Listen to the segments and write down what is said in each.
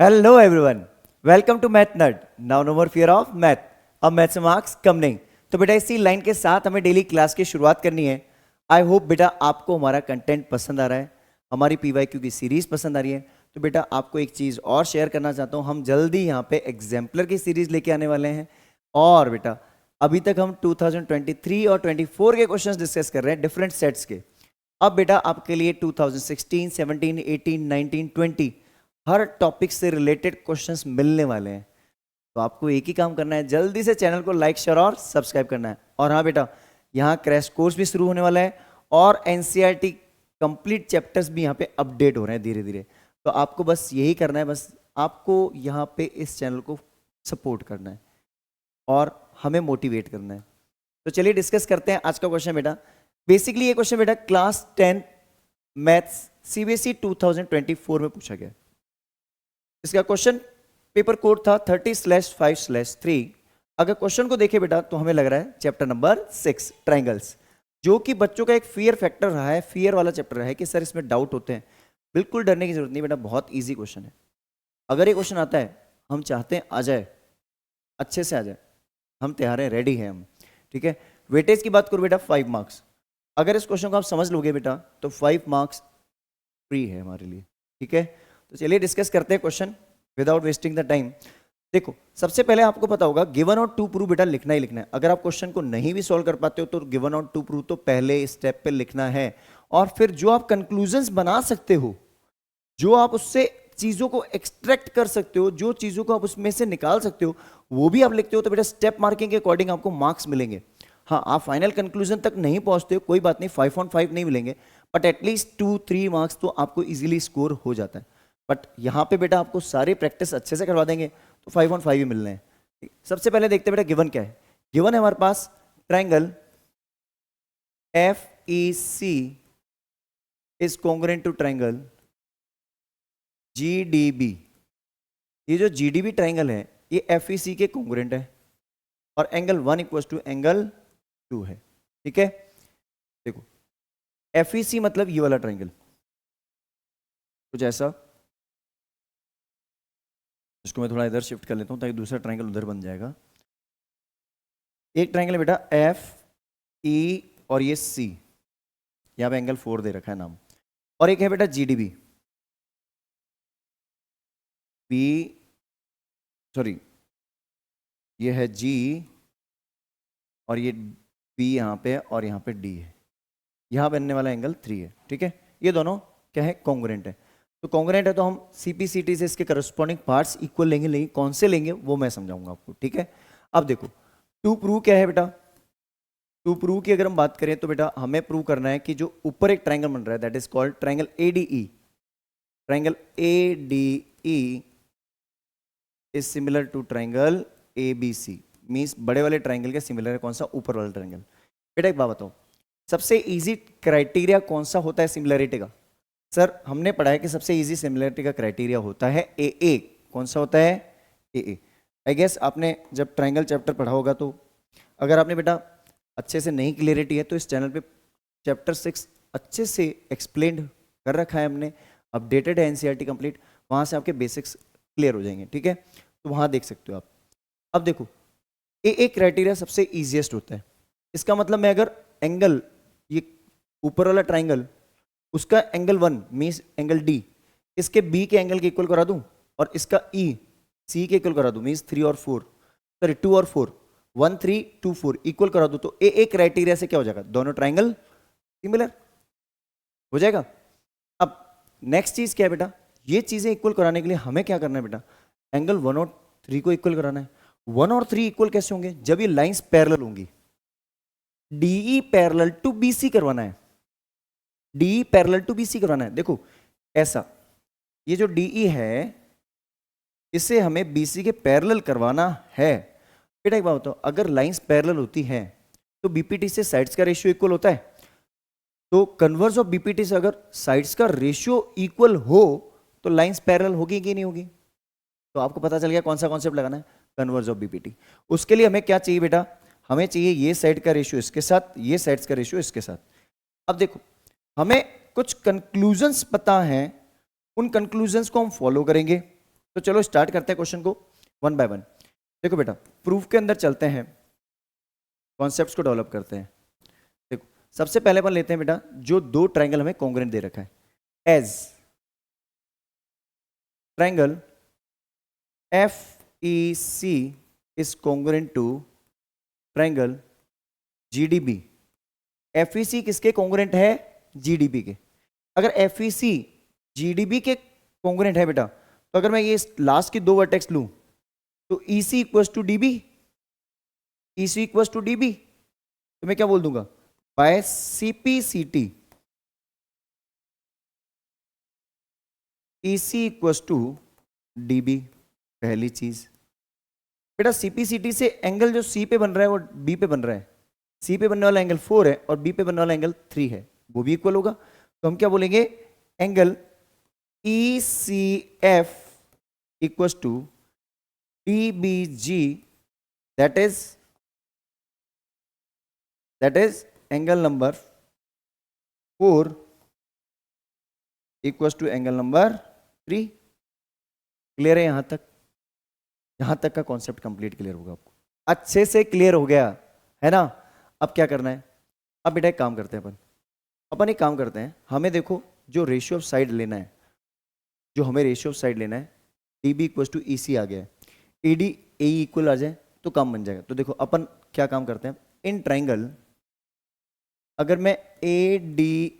Hello everyone, welcome to Math Nerd. Now no more fear of math. अब math से marks कम नहीं. तो बेटा इसी लाइन के साथ हमें डेली क्लास की शुरुआत करनी है. आई होप बेटा आपको हमारा कंटेंट पसंद आ रहा है, हमारी PYQ की सीरीज पसंद आ रही है. तो बेटा आपको एक चीज़ और शेयर करना चाहता हूँ. हम जल्दी यहाँ पे एग्जाम्पलर की सीरीज लेके आने वाले हैं. और बेटा अभी तक हम 2023 और 24 के क्वेश्चंस डिस्कस कर रहे हैं डिफरेंट सेट्स के. अब बेटा आपके लिए 2016, 17, 18, 19, 20 हर टॉपिक से रिलेटेड क्वेश्चंस मिलने वाले हैं. तो आपको एक ही काम करना है, जल्दी से चैनल को लाइक शेयर और सब्सक्राइब करना है. और हाँ बेटा, यहाँ क्रैश कोर्स भी शुरू होने वाला है और NCERT कंप्लीट चैप्टर्स भी यहाँ पे अपडेट हो रहे हैं धीरे धीरे. तो आपको बस यही करना है, बस आपको यहाँ पे इस चैनल को सपोर्ट करना है और हमें मोटिवेट करना है. तो चलिए डिस्कस करते हैं आज का क्वेश्चन बेटा. बेसिकली ये क्वेश्चन बेटा क्लास 10 मैथ्स CBSE 2024 में पूछा गया. इसका क्वेश्चन पेपर कोड था 30/5/3. अगर क्वेश्चन को देखें बेटा तो हमें लग रहा है चैप्टर नंबर 6 ट्रायंगल्स, जो कि बच्चों का एक फियर फैक्टर रहा है, फियर वाला चैप्टर रहा है कि सर इसमें डाउट होते हैं. बिल्कुल डरने की जरूरत नहीं बेटा, बहुत इजी क्वेश्चन है. अगर ये क्वेश्चन आता है, हम चाहते हैं आ जाए, अच्छे से आ जाए, हम तैयार हैं, रेडी हैं हम. ठीक है. वेटेज की बात करो बेटा 5 मार्क्स. अगर इस क्वेश्चन को आप समझ लोगे बेटा तो 5 मार्क्स फ्री है हमारे लिए. ठीक है. तो चलिए डिस्कस करते हैं question without wasting the time. देखो सबसे पहले आपको पता होगा गिवन और टू प्रूव बेटा लिखना ही लिखना है. अगर आप क्वेश्चन को नहीं भी सॉल्व कर पाते हो तो गिवन और टू प्रूव तो पहले स्टेप पे लिखना है. और फिर जो आप कंक्लूजन्स बना सकते हो, जो आप उससे चीजों को एक्सट्रैक्ट कर सकते हो, जो चीजों को आप उसमें से निकाल सकते हो, वो भी आप लिखते हो. तो बेटा स्टेप मार्किंग के अकॉर्डिंग आपको मार्क्स मिलेंगे. हाँ, आप फाइनल कंक्लूजन तक नहीं पहुंचते हो, कोई बात नहीं, 5 on 5 नहीं मिलेंगे, बट एटलीस्ट 2-3 मार्क्स तो आपको इजीली स्कोर हो जाता है. बट यहाँ पे बेटा आपको सारी प्रैक्टिस अच्छे से करवा देंगे तो 5 on 5 ही मिलने हैं. सबसे पहले देखते हैं बेटा गिवन क्या है. गिवन है हमारे पास triangle FEC is congruent to triangle GDB. ये जो GDB ट्रायंगल है ये FEC के कॉन्ग्रुएंट है और एंगल 1 इक्वल टू एंगल 2 है. ठीक है. देखो FEC मतलब ये वाला ट्रायंगल, कुछ ऐसा. इसको मैं थोड़ा इधर शिफ्ट कर लेता हूं ताकि दूसरा ट्रायंगल उधर बन जाएगा. एक ट्रायंगल है बेटा FE और ये C, यहाँ पे एंगल 4 दे रखा है नाम. और एक है बेटा GDB, ये है G और ये B यहाँ पे है और यहाँ पे D है. यहाँ बनने वाला एंगल 3 है. ठीक है. ये दोनों क्या है, कॉन्ग्रुएंट है. तो कॉन्ग्रुएंट है तो हम CPCT से इसके करस्पॉन्डिंग पार्ट्स इक्वल लेंगे कौन से लेंगे वो मैं समझाऊंगा आपको. ठीक है. अब देखो टू प्रूव क्या है बेटा. टू प्रूव की अगर हम बात करें तो बेटा हमें प्रूव करना है कि जो ऊपर एक ट्रायंगल बन रहा है that is called triangle ADE. Triangle ADE is similar to triangle ABC. Means बड़े वाले ट्रायंगल के सिमिलर है कौन सा, ऊपर वाला ट्रायंगल. बेटा एक बात बताओ, सबसे इजी क्राइटेरिया कौन सा होता है सिमिलरिटी का. सर हमने पढ़ा है कि सबसे इजी सिमिलरिटी का क्राइटेरिया होता है AA. कौन सा होता है, AA. आई गेस आपने जब ट्रायंगल चैप्टर पढ़ा होगा, तो अगर आपने बेटा अच्छे से नहीं क्लियरिटी है तो इस चैनल पे चैप्टर 6 अच्छे से एक्सप्लेन कर रखा है हमने, अपडेटेड है NCERT कंप्लीट, वहाँ से आपके बेसिक्स क्लियर हो जाएंगे. ठीक है. तो वहाँ देख सकते हो आप. अब देखो AA क्राइटेरिया सबसे ईजिएस्ट होता है. इसका मतलब मैं अगर एंगल, ये ऊपर वाला ट्राइंगल, उसका एंगल 1 मीन्स एंगल D, इसके B के एंगल के इक्वल करा दूं और इसका E C के इक्वल करा दूं मीन्स 3 और 4, सॉरी 2 और 4, 1 3 2 4 इक्वल करा दूं, तो AA क्राइटेरिया से क्या हो जाएगा, दोनों ट्राइंगल सिमिलर हो जाएगा. अब नेक्स्ट चीज क्या है बेटा, ये चीजें इक्वल कराने के लिए हमें क्या करना है बेटा, एंगल 1 और 3 को इक्वल कराना है. 1 और 3 इक्वल कैसे होंगे, जब ये लाइंस पैरेलल होंगी. DE पैरेलल टू BC करवाना है, DE पैरेलल टू BC करवाना है. देखो ऐसा, ये जो DE है इसे हमें BC के पैरेलल करवाना है. बेटा एक बात बताओ, अगर लाइंस पैरेलल होती हैं तो BPT से साइड्स का रेशियो इक्वल होता है. तो कन्वर्स ऑफ BPT से अगर साइड्स का रेशियो इक्वल हो तो लाइंस पैरेलल होगी कि नहीं होगी. तो आपको पता चल गया कौन सा कॉन्सेप्ट लगाना है, कन्वर्स ऑफ BPT. उसके लिए हमें क्या चाहिए बेटा, हमें चाहिए ये साइड का रेशियो इसके साथ, ये साइड्स का रेशियो इसके साथ. अब देखो हमें कुछ कंक्लूजन्स पता हैं, उन कंक्लूजन्स को हम फॉलो करेंगे तो चलो स्टार्ट करते हैं क्वेश्चन को वन बाय वन। देखो बेटा, प्रूफ के अंदर चलते हैं, कॉन्सेप्ट्स को डेवलप करते हैं। देखो सबसे पहले अपन लेते हैं बेटा, जो दो ट्राइंगल हमें कॉन्ग्रुएंट दे रखा है, as triangle FEC is congruent to triangle GDB। FEC किसके कॉन्ग्रुएंट है? GDB के। अगर FEC GDB के कॉन्ग्रुएंट है बेटा, तो अगर मैं ये लास्ट की दो वर्टेक्स लूं तो EC equals to DB, EC equals to DB, तो मैं क्या बोल दूंगा? By CPCT EC equals to DB। पहली चीज बेटा, CPCT से एंगल जो C पे बन रहा है वो B पे बन रहा है। C पे बनने वाला एंगल 4 है और B पे बनने वाला एंगल 3 है, वो भी इक्वल होगा। तो हम क्या बोलेंगे? Angle ECF equals to DBG, that is angle number 4 equals to angle number 3। Clear है यहां तक? यहां तक का कॉन्सेप्ट कंप्लीट क्लियर होगा आपको, अच्छे से क्लियर हो गया है ना? अब क्या करना है? अब बेटा एक काम करते हैं, अपन एक काम करते हैं, हमें देखो जो रेशियो ऑफ साइड लेना है, जो हमें रेशियो ऑफ साइड लेना है, DB इक्वल टू EC आ गया है, AD AE इक्वल आ जाए तो काम बन जाएगा। तो देखो अपन क्या काम करते हैं, इन ट्राइंगल अगर मैं ADE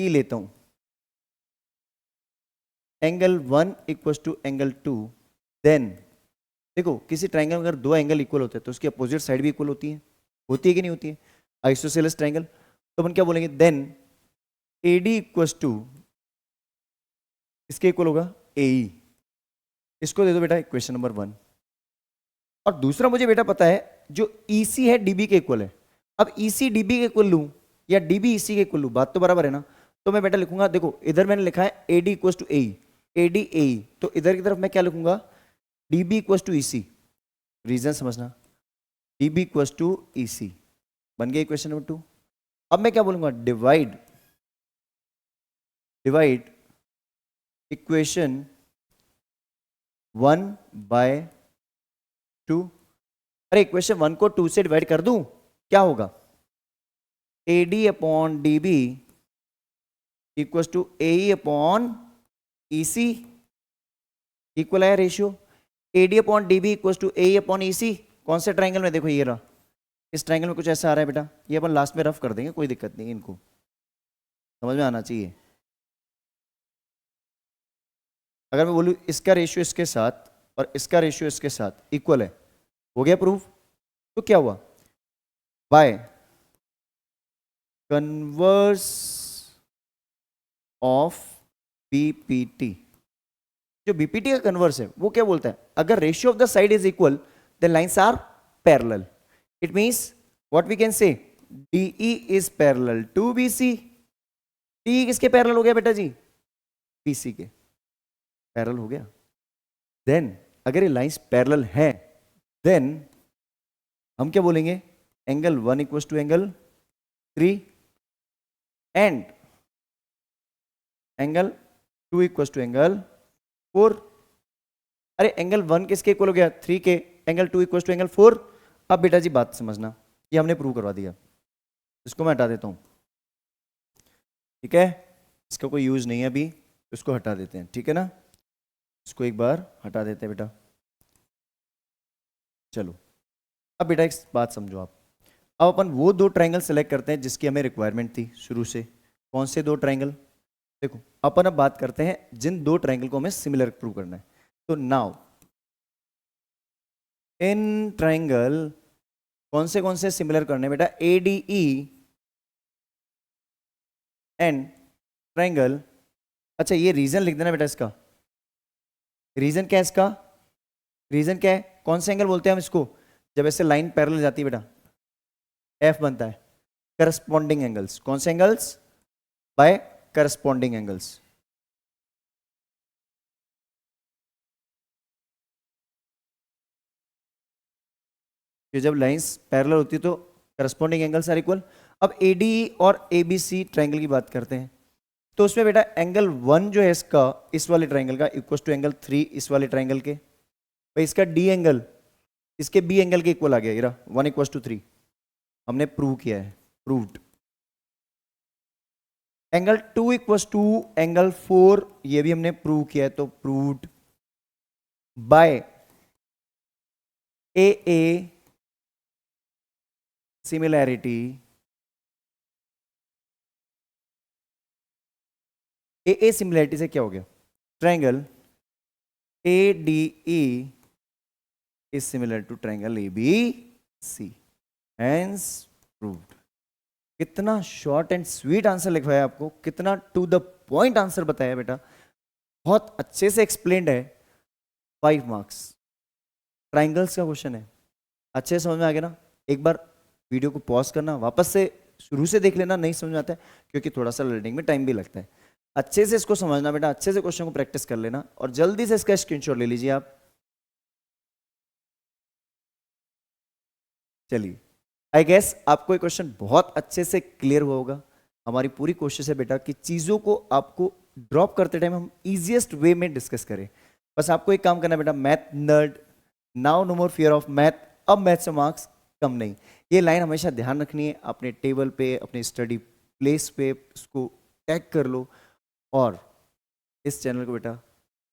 लेता हूं, angle 1 equal to angle 2, then देखो किसी ट्राइंगल में अगर दो एंगल इक्वल होते हैं तो उसकी अपोजिट साइड भी इक्वल होती है कि नहीं होती है? Isosceles triangle. तो अपन क्या बोलेंगे? देन AD इक्वल टू इसके इक्वल होगा AE। इसको दे दो बेटा इक्वेशन नंबर 1। और दूसरा मुझे बेटा पता है जो EC है DB के इक्वल है। अब EC DB के इक्वल लूं या DB EC के इक्वल लूं, बात तो बराबर है ना? तो मैं बेटा लिखूंगा, देखो इधर मैंने लिखा है AD equal to AE, AD AE, तो इधर की तरफ मैं क्या लिखूंगा? DB equal to EC। Reason समझना, DB इक्वल टू EC बन गया इक्वेशन नंबर 2। अब मैं क्या बोलूंगा? Divide equation 1 by 2। अरे इक्वेशन 1 को 2 से डिवाइड कर दूं, क्या होगा? AD upon DB equal to AE upon EC, equal है ratio. AD upon DB equal to AE upon EC, कौन से ट्राइंगल में? देखो ये रहा, इस ट्राइंगल में कुछ ऐसा आ रहा है बेटा, ये अपन लास्ट में रफ कर देंगे, कोई दिक्कत नहीं, इनको समझ में आना चाहिए। अगर मैं बोलूं इसका रेशियो इसके साथ और इसका रेशियो इसके साथ इक्वल है, हो गया प्रूफ? तो क्या हुआ? By converse of BPT। जो BPT का कन्वर्स है वो क्या बोलता है? अगर ratio of the side is equal then lines are parallel. It means what we can say, DE is parallel to BC। DE किसके पैरेलल हो गया बेटा जी? BC के पैरेलल हो गया। देन अगर ये लाइंस पैरेलल है, देन हम क्या बोलेंगे? Angle 1 equal to angle 3 and angle 2 equal to angle 4। अरे एंगल 1 किसके इक्वल हो गया? 3 के। Angle 2 equal to angle 4। अब बेटा जी बात समझना, ये हमने प्रूव करवा दिया, इसको मैं हटा देता हूं, ठीक है? इसका कोई यूज नहीं है अभी, इसको हटा देते हैं, ठीक है ना? इसको एक बार हटा देते हैं बेटा। चलो अब बेटा एक बात समझो आप, अब अपन वो दो ट्राइंगल सेलेक्ट करते हैं जिसकी हमें रिक्वायरमेंट थी शुरू से। कौन से दो ट्राइंगल? देखो अपन अब बात करते हैं जिन दो ट्राइंगल को हमें सिमिलर प्रूव करना है। तो नाउ इन ट्राइंगल कौन से सिमिलर करने हैं बेटा? ADE and triangle. अच्छा ये रीजन लिख देना बेटा, इसका रीजन क्या है? इसका रीजन क्या है? कौन से एंगल बोलते हैं हम इसको जब ऐसे लाइन पैरेलल जाती है बेटा? F बनता है। करस्पॉन्डिंग एंगल्स, कौन से एंगल्स? Bye corresponding angles. कि जब लाइंस पैरेलल होती है तो करस्पॉन्डिंग एंगल्स आर इक्वल। अब ADE और ABC ट्राइंगल की बात करते हैं। तो उसमें बेटा एंगल 1 जो है इसका, इस वाले ट्राइंगल का, इक्वल टू एंगल 3 इस वाले ट्राइंगल के, भाई इसका डी एंगल इसके बी एंगल के इक्वल आ गया, इरा 1 इक्वल टू 3, हमने प्रूव किया है, proved. Angle 2 equal to angle 4, ये भी हमने प्रूव किया है, तो proved by A similarity, A similarity से क्या हो गया, triangle A D E is similar to triangle A B C, hence proved. कितना शॉर्ट एंड स्वीट आंसर लिखवाया आपको, कितना टू द पॉइंट आंसर बताया बेटा, बहुत अच्छे से एक्सप्लेन्ड है। 5 मार्क्स, ट्राइंगल्स का क्वेश्चन है, अच्छे समझ में आ गया ना। एक बार वीडियो को पॉज करना, वापस से शुरू से देख लेना, नहीं समझ में आता है क्योंकि थोड़ा सा लर्निंग में टाइम भी लगता है। अच्छे से इसको समझना बेटा, अच्छे से क्वेश्चन को प्रैक्टिस कर लेना और जल्दी से इसका स्क्रीनशॉट ले लीजिए आप। चलिए, आई गेस आपको ये क्वेश्चन बहुत अच्छे से क्लियर हुआ होगा। हमारी पूरी कोशिश है बेटा कि चीज़ों को आपको ड्रॉप करते टाइम हम इजीएस्ट वे में डिस्कस करें। बस आपको एक काम करना है बेटा, math nerd now no more fear of math, अब मैथ से मार्क्स कम नहीं। ये लाइन हमेशा ध्यान रखनी है, अपने टेबल पे, अपने स्टडी प्लेस पे इसको टैग कर लो और इस चैनल को बेटा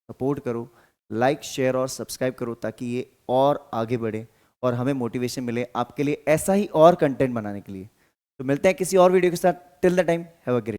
सपोर्ट करो, लाइक शेयर और सब्सक्राइब करो ताकि ये और आगे बढ़े और हमें मोटिवेशन मिले आपके लिए ऐसा ही और कंटेंट बनाने के लिए। तो मिलते हैं किसी और वीडियो के साथ, till the time have a great.